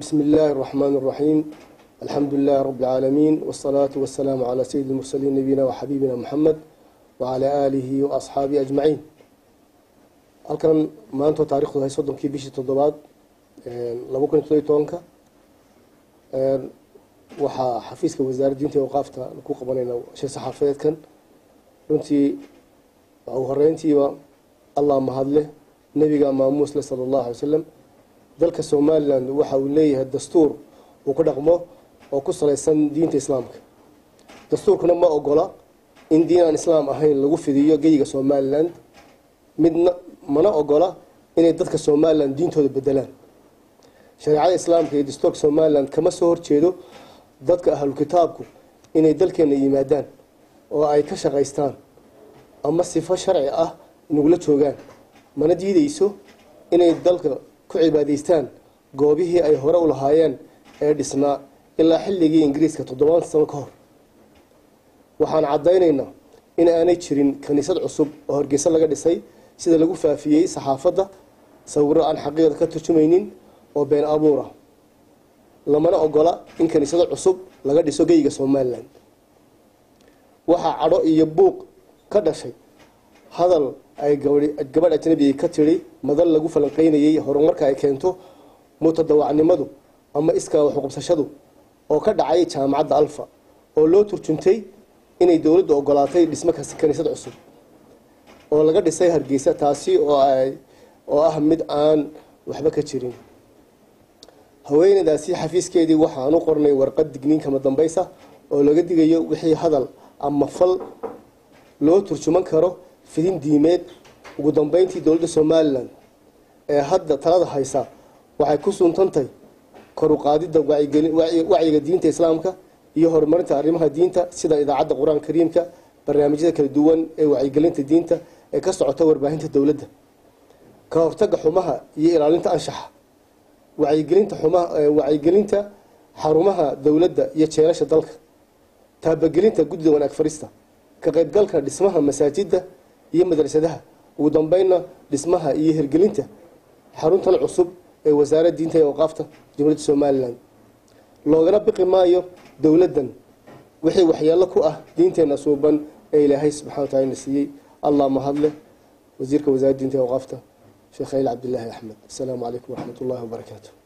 بسم الله الرحمن الرحيم الحمد لله رب العالمين والصلاة والسلام على سيد المرسلين نبينا وحبيبنا محمد وعلى آله وأصحابه أجمعين. halkan maanta taariikhdu hay 30kii bishii 7aad 2017 waxaa xafiiska wasaaradda diinta iyo awqaafta ku qabanayna shir saxaafadeedkan runtii ugu horeyntiiba Allah mahadle nabiga maamuus sallallahu alayhi wasallam dalka Soomaaliland waxa uu leeyahay dastuur uu ku dhaqmo oo ku saleysan diinta islaamka. dastuurkuna ma ogola in diin aan islaam ahayn lagu fidiyo geyga Soomaaliland midna mana ogola inay dadka Soomaaliland diintooda bedelaan. shariicada islaamka iyo dastuurka Soomaaliland kama soo horjeedo dadka ahlul kitaabku inay dalkeena yimaadaan oo ay ka shaqeystaan ama sifo sharci ah inagula joogaan mana diidayso inay dalka ku cibaadaystaan goobihii ay hore u lahaayeen ee dhisnaa ilaa xilligii Ingiriiska 7 sano ka hor. waxaan cadeynaynaa in aanay jirin kaniisad cusub oo Hargeysa laga dhisay sida lagu faafiyay saxaafadda sawirro aan xaqiiqada ka turjumaynin oo been abuur ah. lamana ogola in kaniisad cusub laga dhiso geyga Soomaaliland. waxa cadho iyo buuq ka dhashay hadal ay gabadh ajnabi ka tiri madal lagu falanqeynayay horumarka ay keento mutadawacnimadu ama iska wax u qabsashadu oo ka dhacay jaamacadda Alfa oo loo turjuntay inay dawladdu ogolaatay dhismo kaniisad cusub oo laga dhisay Hargeysa taasi oo ah mid aan waxba ka jirin. haweeneydaasi xafiiskeedii waxaan u qornay warqad digniin kama dambaysa oo laga digayo wixii hadal ama fal loo turjuman karo fidin diimeed. ugu dambeyntii dawladda Soomaaliland ee hadda talada haysa waxay ku suntantay kor u qaadida wacyiga diinta islaamka iyo horumarinta arrimaha diinta sida idaacadda Qur'aanka Kariimka barnaamijyada kala duwan ee wacyigelinta diinta ee ka socota warbaahinta dawladda ka hortagga xumaha iyo ilaalinta anshaxa wacyigelinta xarumaha dawladda iyo jeelasha dalka taabagelinta guddiga wanaag farista ka qaybgalka dhismaha masaajidda iyo madrasadaha ugu dambeynna dhismaha iyo hirgelinta xaruntan cusub ee wasaaradda diinta iyo awqaafta Jamhuuriyadda Soomaaliland. loogana biqi maayo dawladdan wixii waxyaalo ku ah diinteena suuban ee Ilaahay subhanahu wa ta'ala siiyay. Allah mahadle wasiirka wasaaradda diinta iyo awqaafta Sheekh Abdullaahi Ahmed. Assalaamu alaykum wa rahmatullahi wa barakaatuh.